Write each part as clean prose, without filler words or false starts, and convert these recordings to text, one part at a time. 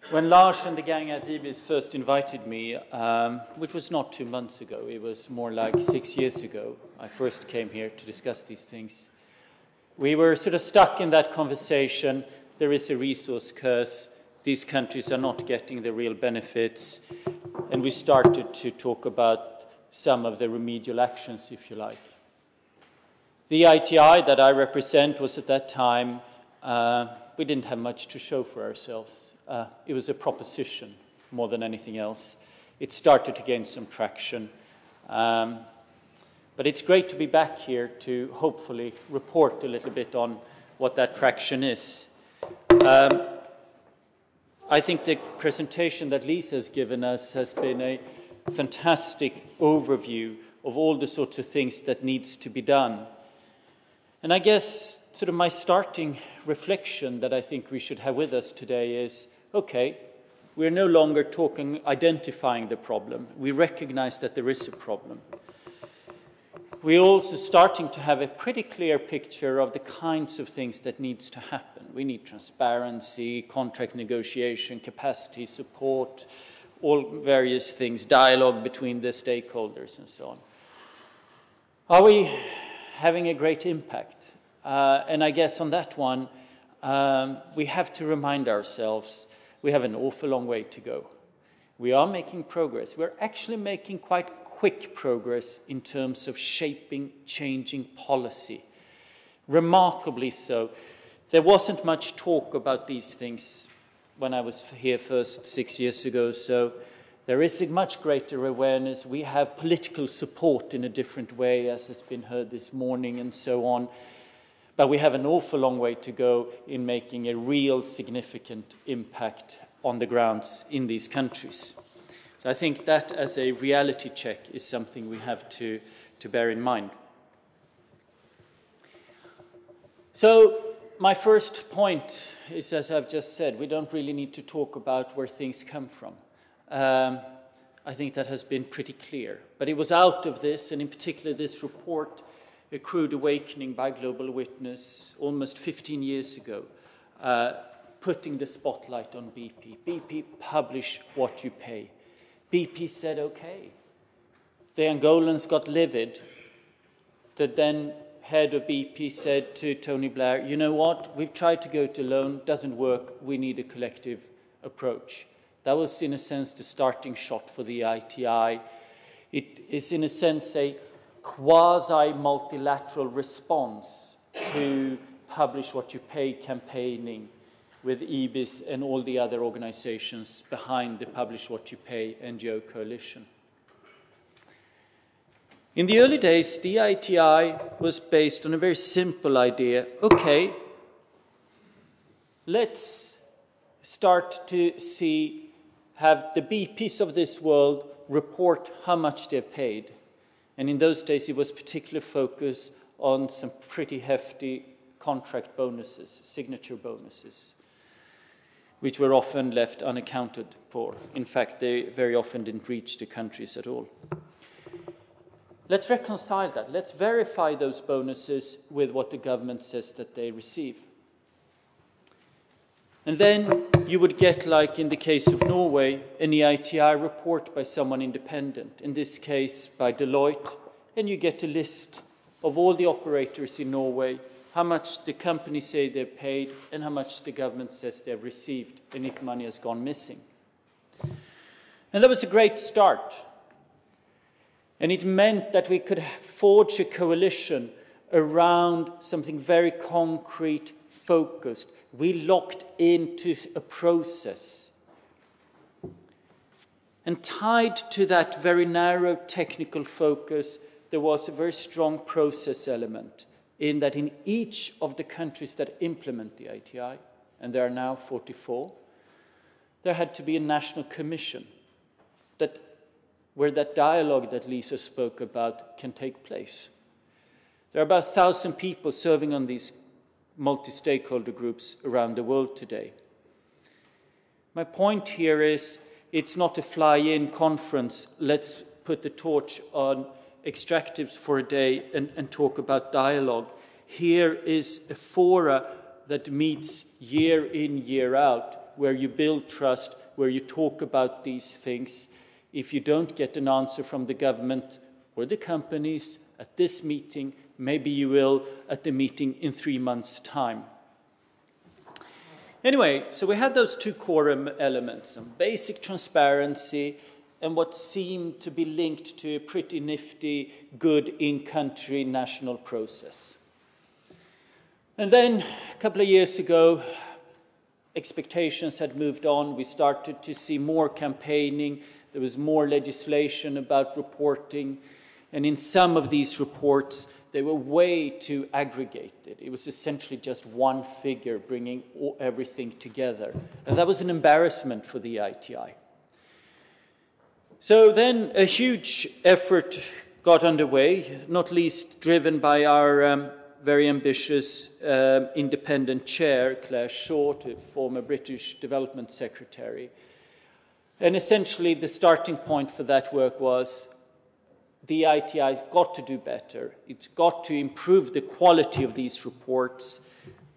When Lars and the gang at IBIS first invited me, which was not 2 months ago, it was more like 6 years ago, I first came here to discuss these things. We were sort of stuck in that conversation. There is a resource curse. These countries are not getting the real benefits. And we started to talk about some of the remedial actions, if you like. The ITI that I represent was at that time, we didn't have much to show for ourselves. It was a proposition more than anything else. It started to gain some traction. But it's great to be back here to hopefully report a little bit on what that traction is. I think the presentation that Lisa has given us has been a fantastic overview of all the sorts of things that needs to be done. And I guess sort of my starting reflection that I think we should have with us today is, okay, we're no longer identifying the problem. We recognize that there is a problem. We're also starting to have a pretty clear picture of the kinds of things that needs to happen. We need transparency, contract negotiation, capacity support, all various things, dialogue between the stakeholders and so on. Are we having a great impact? And I guess on that one, we have to remind ourselves we have an awful long way to go. We are making progress. We're actually making quite quick progress in terms of shaping, changing policy. Remarkably so. There wasn't much talk about these things when I was here first 6 years ago, so there is a much greater awareness. We have political support in a different way, as has been heard this morning and so on. But we have an awful long way to go in making a real significant impact on the grounds in these countries. So I think that as a reality check is something we have to bear in mind. So my first point is, as I've just said, we don't really need to talk about where things come from. I think that has been pretty clear. But it was out of this, and in particular this report, A Crude Awakening by Global Witness, almost 15 years ago, putting the spotlight on BP. BP, publish what you pay. BP said, okay. The Angolans got livid. The then head of BP said to Tony Blair, you know what, we've tried to go to loan, doesn't work, we need a collective approach. That was, in a sense, the starting shot for the ITI. It is, in a sense, a quasi-multilateral response to publish what you pay campaigning with IBIS and all the other organizations behind the Publish What You Pay NGO coalition. In the early days, the ITI was based on a very simple idea. Okay, let's start to have the BPs of this world report how much they've paid. And in those days, it was particular focus on some pretty hefty contract bonuses, signature bonuses, which were often left unaccounted for. In fact, they very often didn't reach the countries at all. Let's reconcile that. Let's verify those bonuses with what the government says that they receive. And then you would get, like in the case of Norway, an EITI report by someone independent, in this case by Deloitte, and you get a list of all the operators in Norway, how much the companies say they've paid, and how much the government says they've received, and if money has gone missing. And that was a great start. And it meant that we could forge a coalition around something very concrete, focused. We locked into a process. And tied to that very narrow technical focus, there was a very strong process element in that in each of the countries that implement the ITI, and there are now 44, there had to be a national commission where that dialogue that Lisa spoke about can take place. There are about 1,000 people serving on these multi-stakeholder groups around the world today. My point here is, it's not a fly-in conference, let's put the torch on extractives for a day and talk about dialogue. Here is a fora that meets year in, year out where you build trust, where you talk about these things. If you don't get an answer from the government or the companies at this meeting, maybe you will at the meeting in 3 months' time. Anyway, so we had those two core elements, some basic transparency and what seemed to be linked to a pretty nifty, good in-country national process. And then, a couple of years ago, expectations had moved on. We started to see more campaigning. There was more legislation about reporting. And in some of these reports, they were way too aggregated. It was essentially just one figure bringing everything together. And that was an embarrassment for the ITI. So then a huge effort got underway, not least driven by our very ambitious independent chair, Claire Short, a former British Development Secretary. And essentially the starting point for that work was the ITI's got to do better. It's got to improve the quality of these reports,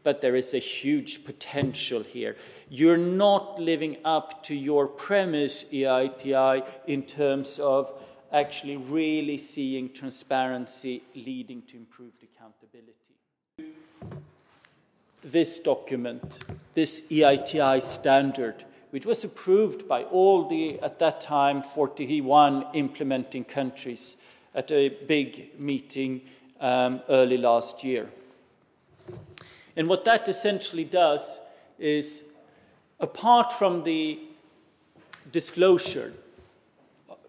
but there is a huge potential here. You're not living up to your premise, EITI, in terms of actually really seeing transparency leading to improved accountability. This document, this EITI standard, which was approved by all the, at that time, 41 implementing countries at a big meeting early last year. And what that essentially does is, apart from the disclosure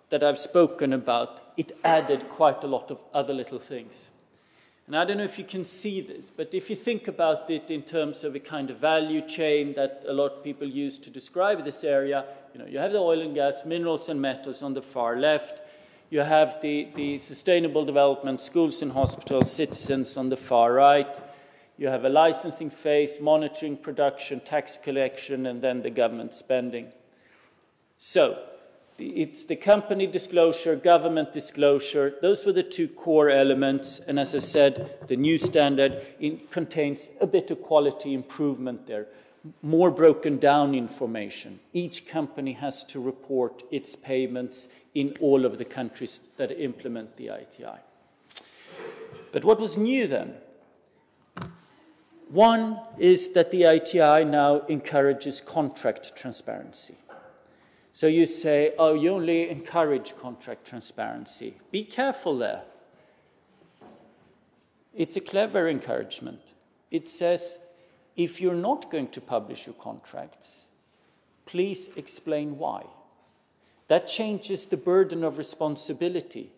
that I've spoken about, it added quite a lot of other little things. And I don't know if you can see this, but if you think about it in terms of a kind of value chain that a lot of people use to describe this area, you have the oil and gas, minerals and metals on the far left. You have the sustainable development, schools and hospitals, citizens on the far right. You have a licensing phase, monitoring, production, tax collection, and then the government spending. So it's the company disclosure, government disclosure. Those were the two core elements. And as I said, the new standard contains a bit of quality improvement there. More broken down information. Each company has to report its payments in all of the countries that implement the ITI. But what was new then? One is that the ITI now encourages contract transparency. So you say, oh, you only encourage contract transparency. Be careful there. It's a clever encouragement. It says, if you're not going to publish your contracts, please explain why. That changes the burden of responsibility.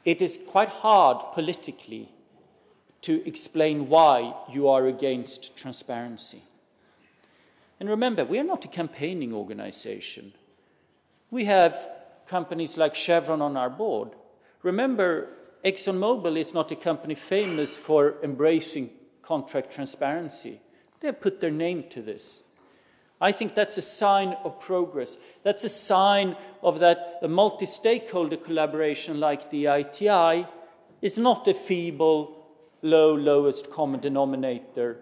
It is quite hard politically to explain why you are against transparency. And remember, we are not a campaigning organization. We have companies like Chevron on our board. Remember, ExxonMobil is not a company famous for embracing contract transparency. They have put their name to this. I think that's a sign of progress. That's a sign of that a multi-stakeholder collaboration like the ITI is not a feeble, lowest common denominator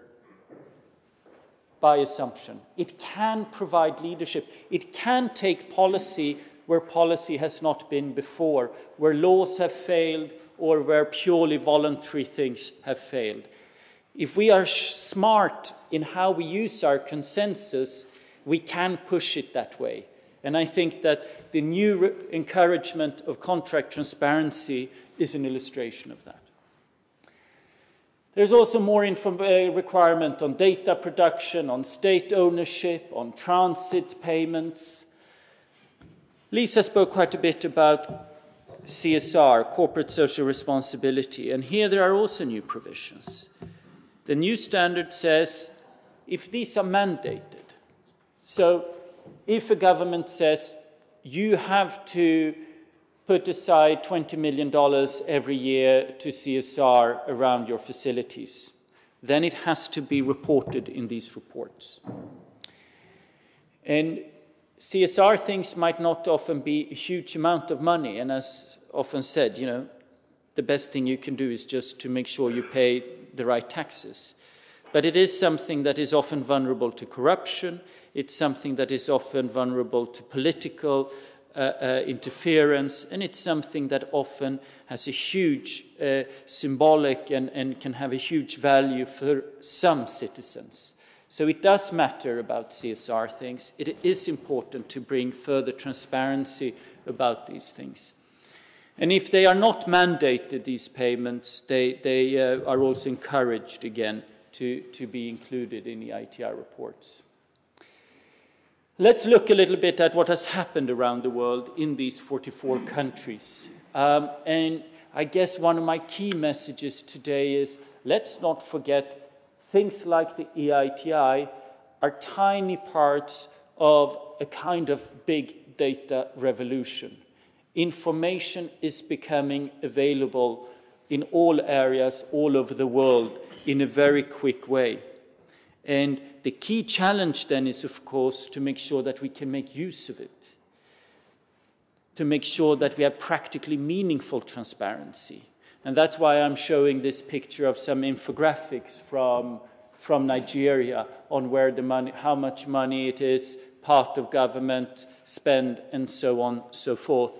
by assumption. It can provide leadership. It can take policy where policy has not been before, where laws have failed or where purely voluntary things have failed. If we are smart in how we use our consensus, we can push it that way. And I think that the new encouragement of contract transparency is an illustration of that. There's also more requirement on data production, on state ownership, on transit payments. Lisa spoke quite a bit about CSR, corporate social responsibility, and here there are also new provisions. The new standard says if these are mandated, so if a government says you have to put aside $20 million every year to CSR around your facilities, then it has to be reported in these reports. And CSR things might not often be a huge amount of money, and as often said, the best thing you can do is just to make sure you pay the right taxes. But it is something that is often vulnerable to corruption. It's something that is often vulnerable to political interference, and it's something that often has a huge symbolic and can have a huge value for some citizens. So it does matter about CSR things. It is important to bring further transparency about these things. And if they are not mandated, these payments, they are also encouraged again to be included in the ITI reports. Let's look a little bit at what has happened around the world in these 44 countries. And I guess one of my key messages today is, let's not forget things like the EITI are tiny parts of a kind of big data revolution. Information is becoming available in all areas all over the world in a very quick way. And the key challenge then is, of course, to make sure that we can make use of it, to make sure that we have practically meaningful transparency. And that's why I'm showing this picture of some infographics from Nigeria on where the money, how much money it is, part of government spend, and so on, so forth.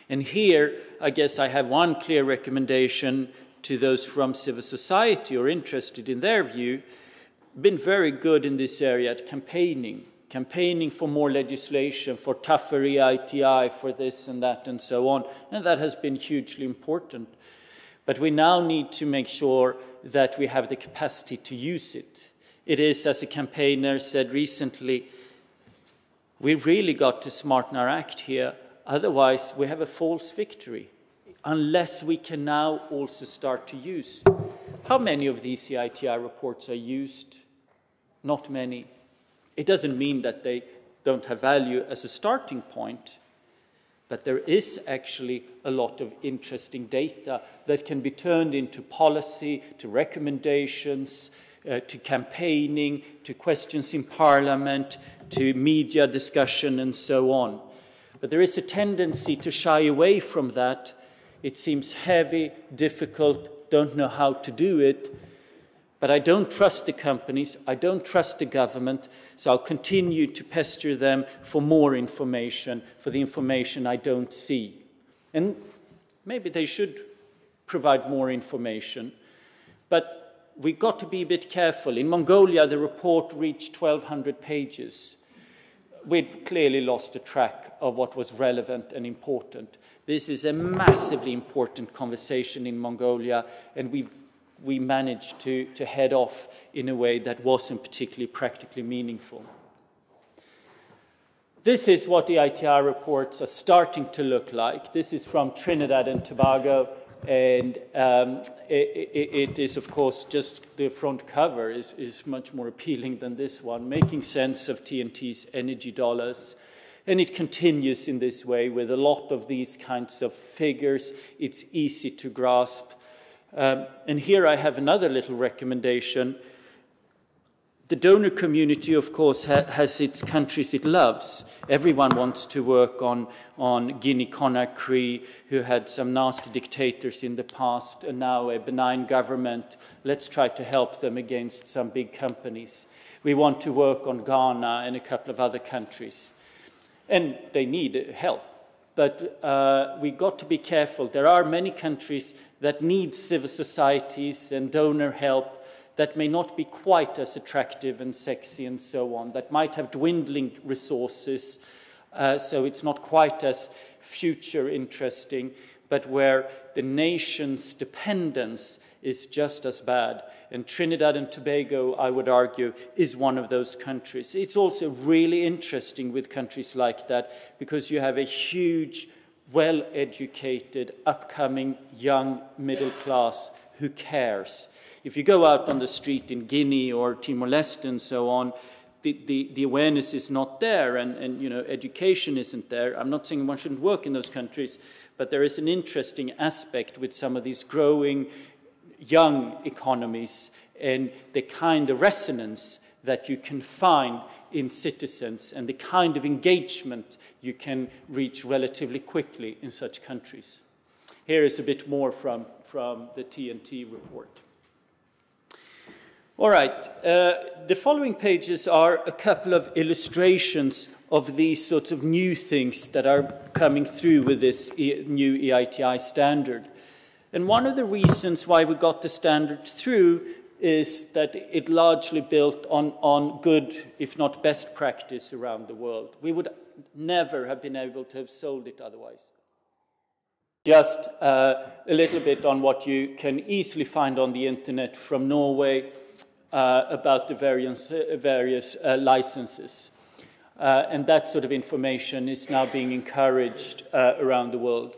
And here, I guess I have one clear recommendation to those from civil society or interested in their view. Been very good in this area at campaigning for more legislation, for tougher EITI, for this and that and so on. And that has been hugely important. But we now need to make sure that we have the capacity to use it. It is, as a campaigner said recently, we really got to smarten our act here. Otherwise, we have a false victory, unless we can now also start to use. How many of these EITI reports are used? Not many. It doesn't mean that they don't have value as a starting point, but there is actually a lot of interesting data that can be turned into policy, to recommendations, to campaigning, to questions in parliament, to media discussion, and so on. But there is a tendency to shy away from that. It seems heavy, difficult, don't know how to do it. But I don't trust the companies, I don't trust the government, so I'll continue to pester them for more information, for the information I don't see. And maybe they should provide more information. But we've got to be a bit careful. In Mongolia, the report reached 1,200 pages. We'd clearly lost the track of what was relevant and important. This is a massively important conversation in Mongolia, and we managed to head off in a way that wasn't particularly practically meaningful. This is what the ITI reports are starting to look like. This is from Trinidad and Tobago, and it is, of course, just the front cover is much more appealing than this one, making sense of TNT's energy dollars. And it continues in this way with a lot of these kinds of figures. It's easy to grasp. And here I have another little recommendation. The donor community, of course, has its countries it loves. Everyone wants to work on Guinea-Conakry, who had some nasty dictators in the past, and now a benign government. Let's try to help them against some big companies. We want to work on Ghana and a couple of other countries. And they need help. But we've got to be careful. There are many countries that need civil societies and donor help that may not be quite as attractive and sexy and so on, that might have dwindling resources, so it's not quite as future interesting, but where the nation's dependence is just as bad. And Trinidad and Tobago, I would argue, is one of those countries. It's also really interesting with countries like that because you have a huge, well-educated, upcoming young middle class who cares. If you go out on the street in Guinea or Timor-Leste and so on, the awareness is not there, and you know, education isn't there. I'm not saying one shouldn't work in those countries, but there is an interesting aspect with some of these growing young economies and the kind of resonance that you can find in citizens and the kind of engagement you can reach relatively quickly in such countries. Here is a bit more from the TNT report. All right, the following pages are a couple of illustrations of these sorts of new things that are coming through with this new EITI standard. And one of the reasons why we got the standard through is that it largely built on good, if not best practice around the world. We would never have been able to have sold it otherwise. Just a little bit on what you can easily find on the internet from Norway about the various licenses. And that sort of information is now being encouraged around the world.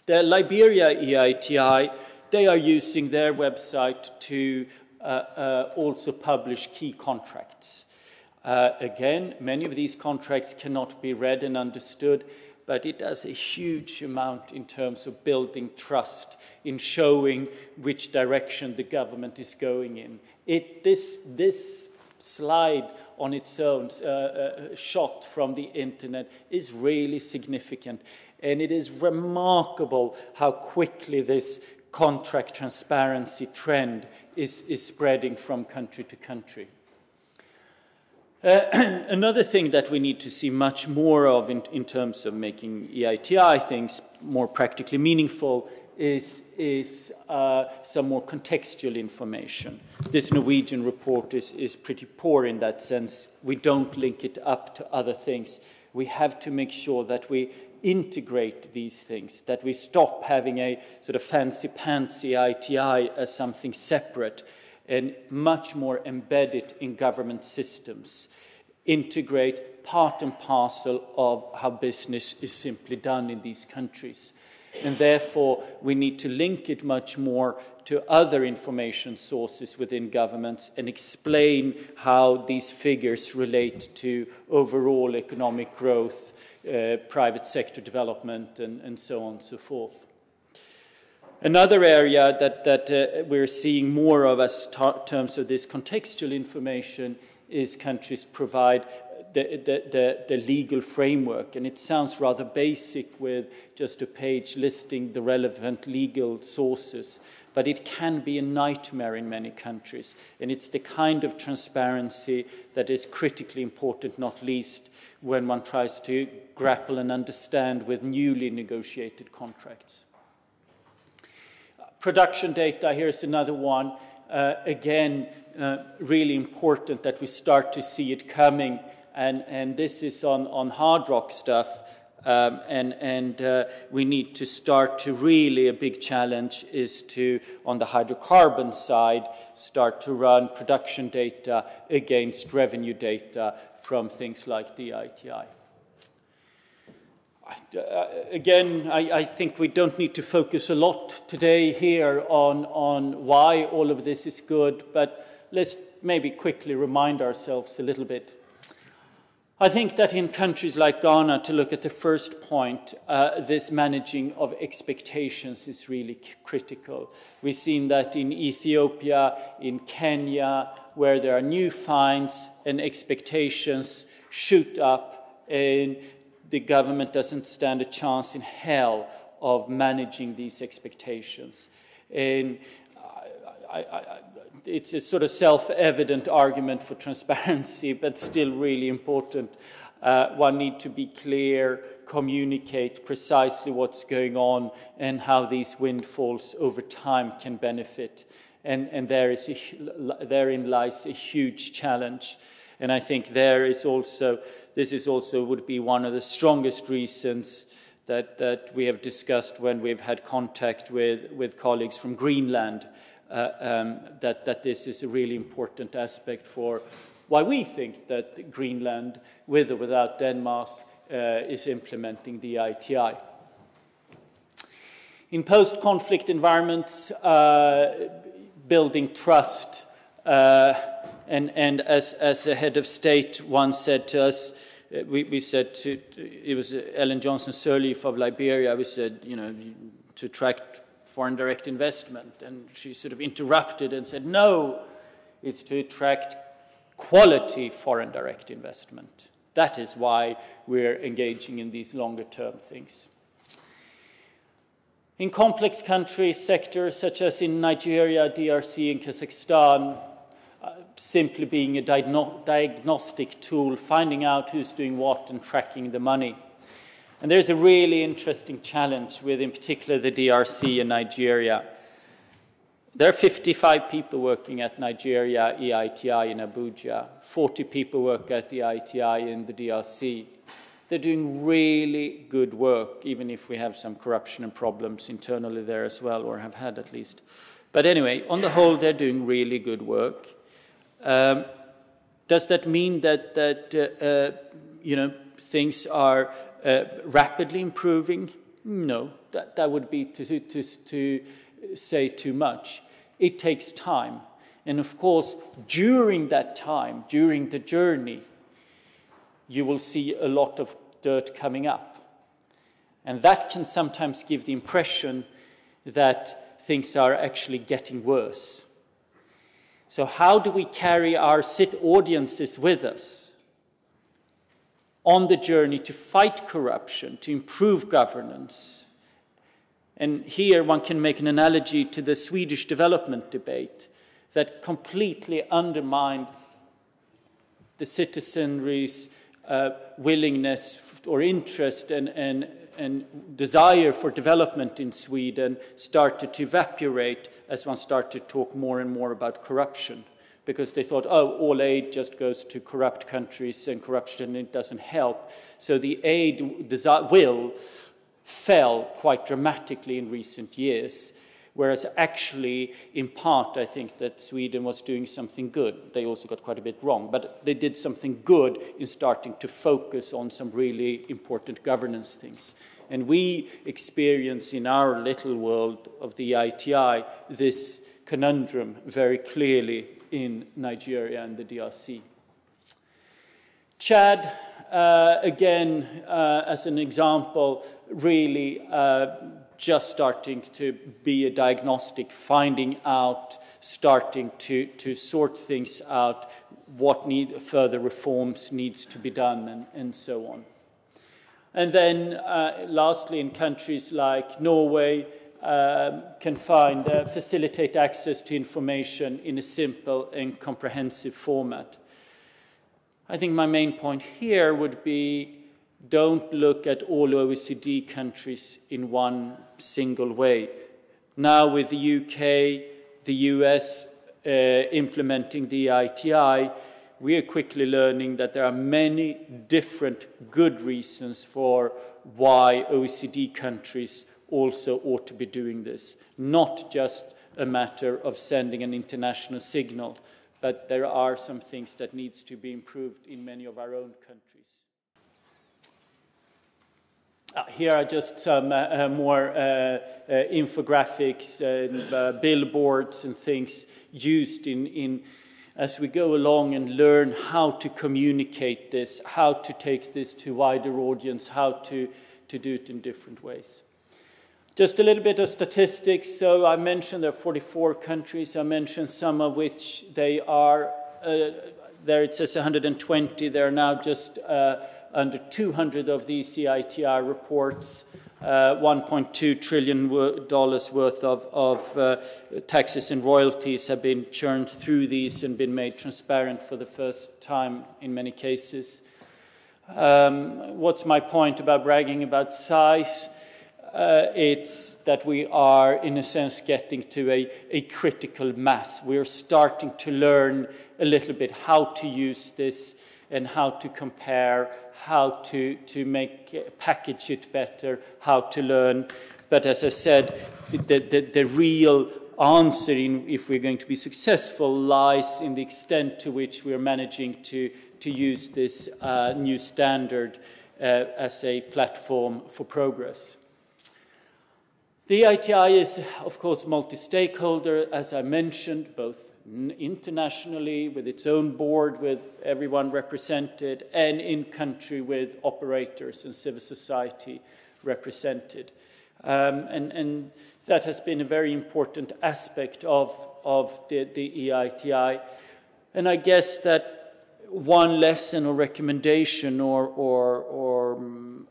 The Liberia EITI, they are using their website to also publish key contracts. Again, many of these contracts cannot be read and understood, but it does a huge amount in terms of building trust, in showing which direction the government is going in. This slide on its own, shot from the internet, is really significant. And it is remarkable how quickly this contract transparency trend is spreading from country to country. Another thing that we need to see much more of in terms of making EITI things more practically meaningful is some more contextual information. This Norwegian report is pretty poor in that sense. We don't link it up to other things. We have to make sure that we integrate these things, that we stop having a sort of fancy-pantsy EITI as something separate and much more embedded in government systems. Integrate part and parcel of how business is simply done in these countries. And therefore, we need to link it much more to other information sources within governments and explain how these figures relate to overall economic growth, private sector development, and so on and so forth. Another area that we're seeing more of as terms of this contextual information is countries provide the legal framework. And it sounds rather basic with just a page listing the relevant legal sources, but it can be a nightmare in many countries. And it's the kind of transparency that is critically important, not least when one tries to grapple and understand with newly negotiated contracts. Production data, here's another one. Again, really important that we start to see it coming. And this is on hard rock stuff. We need to start to really, a big challenge is to, on the hydrocarbon side, start to run production data against revenue data from things like the EITI. Again, I think we don't need to focus a lot today here on why all of this is good, but let's maybe quickly remind ourselves a little bit. I think that in countries like Ghana, to look at the first point, this managing of expectations is really critical. We've seen that in Ethiopia, in Kenya, where there are new fines and expectations shoot up, and the government doesn't stand a chance in hell of managing these expectations. And it's a sort of self-evident argument for transparency, but still really important. One needs to be clear, communicate precisely what's going on and how these windfalls over time can benefit. And therein lies a huge challenge. And I think this is also would be one of the strongest reasons that we have discussed when we've had contact with colleagues from Greenland, that this is a really important aspect for why we think that Greenland, with or without Denmark, is implementing the EITI. In post-conflict environments, building trust, and as a head of state once said to us, we said to, it was Ellen Johnson Sirleaf of Liberia, we said, you know, to attract foreign direct investment, and she sort of interrupted and said, no, it's to attract quality foreign direct investment. That is why we're engaging in these longer-term things. In complex country sectors, such as in Nigeria, DRC, and Kazakhstan, simply being a diagnostic tool, finding out who's doing what and tracking the money. And there's a really interesting challenge with, in particular, the DRC and Nigeria. There are 55 people working at Nigeria EITI in Abuja, 40 people work at the EITI in the DRC. They're doing really good work, even if we have some corruption and problems internally there as well, or have had at least. But anyway, on the whole, they're doing really good work. Does that mean that you know, things are rapidly improving? No, that would be to say too much. It takes time. And of course, during that time, during the journey, you will see a lot of dirt coming up. And that can sometimes give the impression that things are actually getting worse. So how do we carry our audiences with us on the journey to fight corruption, to improve governance? And here one can make an analogy to the Swedish development debate that completely undermined the citizenry's willingness or interest and desire for development in Sweden started to evaporate as one started to talk more and more about corruption, because they thought, oh, all aid just goes to corrupt countries and corruption, it doesn't help. So the aid will fell quite dramatically in recent years, whereas actually, in part, I think that Sweden was doing something good. They also got quite a bit wrong, but they did something good in starting to focus on some really important governance things. And we experience in our little world of the ITI this conundrum very clearly in Nigeria and the DRC. Chad, again, as an example, really just starting to be a diagnostic, finding out, starting to sort things out, what further reforms needs to be done, and so on. And then, lastly, in countries like Norway, can facilitate access to information in a simple and comprehensive format. I think my main point here would be, don't look at all OECD countries in one single way. Now with the UK, the US implementing the ITI, we are quickly learning that there are many different good reasons for why OECD countries also ought to be doing this. Not just a matter of sending an international signal, but there are some things that needs to be improved in many of our own countries. Here are just some more infographics and billboards and things used as we go along and learn how to communicate this, how to take this to wider audience, how to do it in different ways. Just a little bit of statistics. So I mentioned there are 44 countries. I mentioned some of which they are, there it says 120. There are now just under 200 of these CITR reports, $1.2 trillion worth of taxes and royalties have been churned through these and been made transparent for the first time in many cases. What's my point about bragging about size? It's that we are, in a sense, getting to a critical mass. We're starting to learn a little bit how to use this and how to compare, how to package it better, how to learn. But as I said, the real answer, if we're going to be successful, lies in the extent to which we're managing to use this new standard as a platform for progress. The ITI is, of course, multi-stakeholder, as I mentioned, both internationally with its own board, with everyone represented, and in country with operators and civil society represented. And that has been a very important aspect of the EITI. And I guess that one lesson or recommendation or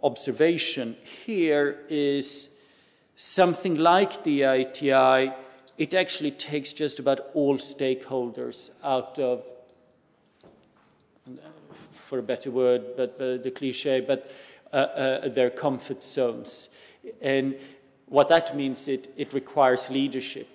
observation here is something like the ITI. It actually takes just about all stakeholders out of for a better word, but the cliche, but their comfort zones. And what that means, it requires leadership.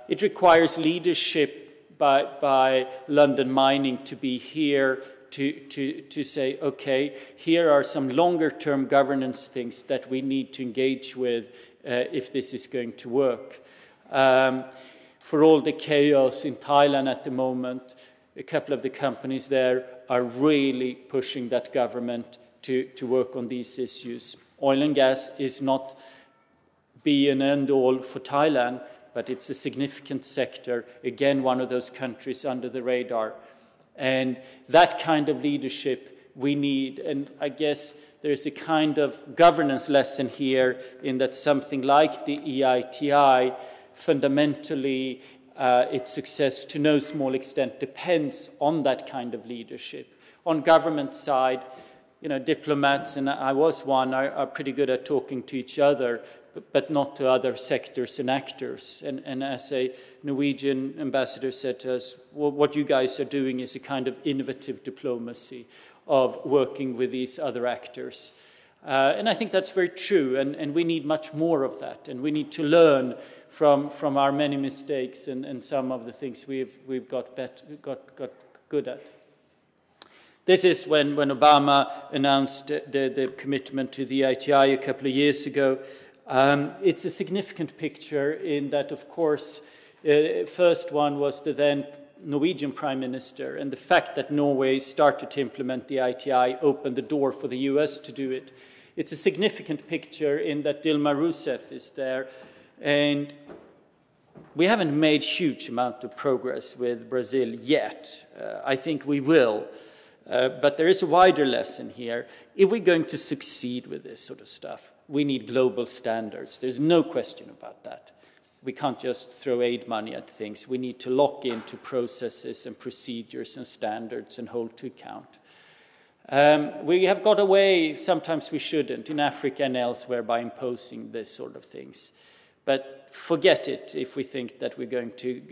It requires leadership by London Mining to be here to say, okay, here are some longer-term governance things that we need to engage with if this is going to work. For all the chaos in Thailand at the moment, a couple of the companies there are really pushing that government to work on these issues. Oil and gas is not be an end-all for Thailand, but it's a significant sector, again, one of those countries under the radar. And that kind of leadership we need, and I guess there's a kind of governance lesson here in that something like the EITI, fundamentally, its success to no small extent depends on that kind of leadership. On government side, you know, diplomats, and I was one, are pretty good at talking to each other, but not to other sectors and actors. And as a Norwegian ambassador said to us, well, what you guys are doing is a kind of innovative diplomacy of working with these other actors. And I think that's very true, and we need much more of that, and we need to learn from our many mistakes and some of the things we've got good at. This is when Obama announced the commitment to the EITI a couple of years ago. It's a significant picture in that, of course, first one was the then Norwegian Prime Minister, and the fact that Norway started to implement the EITI opened the door for the US to do it. It's a significant picture in that Dilma Rousseff is there, and we haven't made huge amount of progress with Brazil yet. I think we will. But there is a wider lesson here. If we're going to succeed with this sort of stuff, we need global standards. There's no question about that. We can't just throw aid money at things. We need to lock into processes and procedures and standards and hold to account. We have got away, sometimes we shouldn't, in Africa and elsewhere by imposing this sort of things. But forget it if we think that we're going to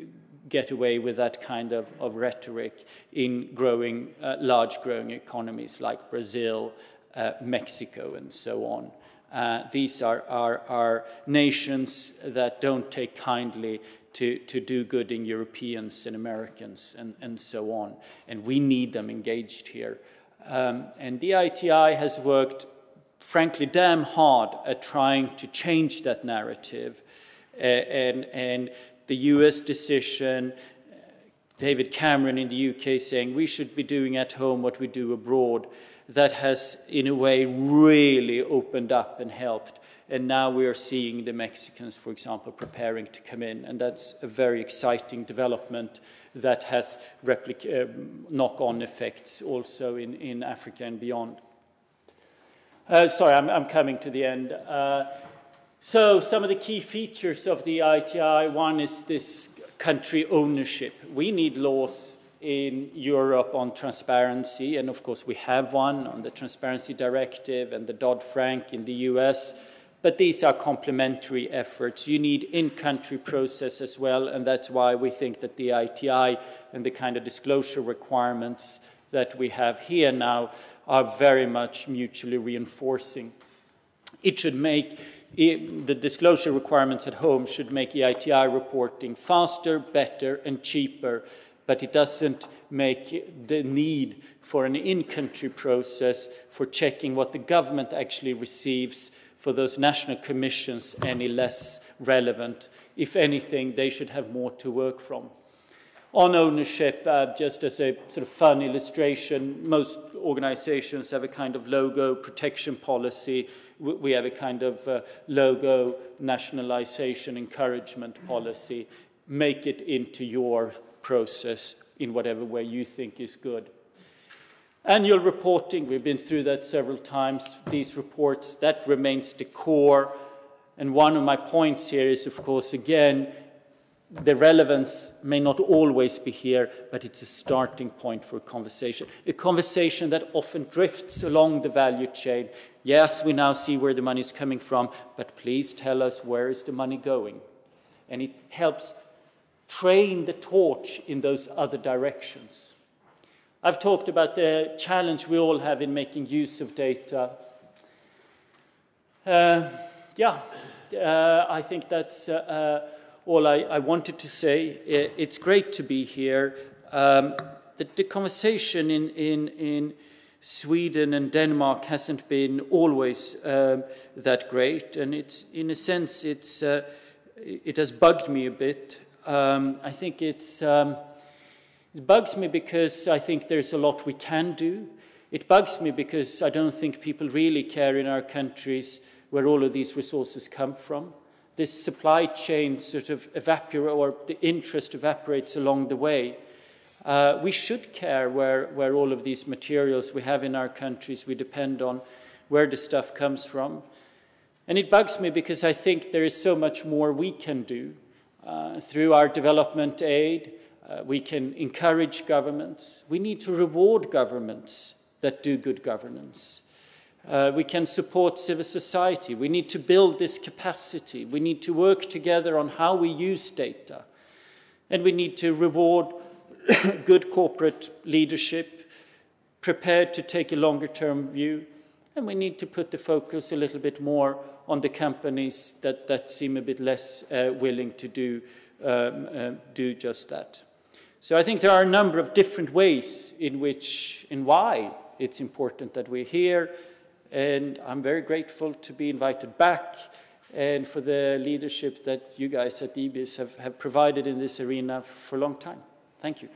get away with that kind of rhetoric in growing, large growing economies like Brazil, Mexico, and so on. These are nations that don't take kindly to do-gooding Europeans and Americans and so on. And we need them engaged here. And the EITI has worked, frankly, damn hard at trying to change that narrative. And the US decision, David Cameron in the UK saying we should be doing at home what we do abroad, that has, in a way, really opened up and helped. And now we are seeing the Mexicans, for example, preparing to come in. And that's a very exciting development that has knock-on effects also in Africa and beyond. Sorry, I'm coming to the end. So some of the key features of the EITI, one is this country ownership. We need laws in Europe on transparency, and of course we have one on the Transparency Directive and the Dodd-Frank in the US, but these are complementary efforts. You need in-country process as well, and that's why we think that the EITI and the kind of disclosure requirements that we have here now are very much mutually reinforcing. It should make, the disclosure requirements at home should make EITI reporting faster, better, and cheaper, but it doesn't make the need for an in-country process for checking what the government actually receives for those national commissions any less relevant. If anything, they should have more to work from. On ownership, just as a sort of fun illustration, most organizations have a kind of logo protection policy. We have a kind of logo nationalization encouragement policy. Make it into your process in whatever way you think is good. Annual reporting, we've been through that several times. These reports, that remains the core. And one of my points here is, of course, again, the relevance may not always be here, but it's a starting point for a conversation that often drifts along the value chain. Yes, we now see where the money is coming from, but please tell us where is the money going. And it helps train the torch in those other directions. I've talked about the challenge we all have in making use of data. I think that's all I wanted to say. It's great to be here. The conversation in Sweden and Denmark hasn't been always that great, and it's, in a sense, it has bugged me a bit. I think it bugs me because I think there's a lot we can do. It bugs me because I don't think people really care in our countries where all of these resources come from. This supply chain sort of evaporates, or the interest evaporates along the way. We should care where all of these materials we have in our countries, we depend on, where the stuff comes from. And it bugs me because I think there is so much more we can do. Through our development aid, we can encourage governments. We need to reward governments that do good governance. We can support civil society. We need to build this capacity. We need to work together on how we use data. And we need to reward good corporate leadership, prepared to take a longer-term view. And we need to put the focus a little bit more on the companies that seem a bit less willing to do just that. So I think there are a number of different ways in which and why it's important that we're here. And I'm very grateful to be invited back and for the leadership that you guys at EBS have provided in this arena for a long time. Thank you.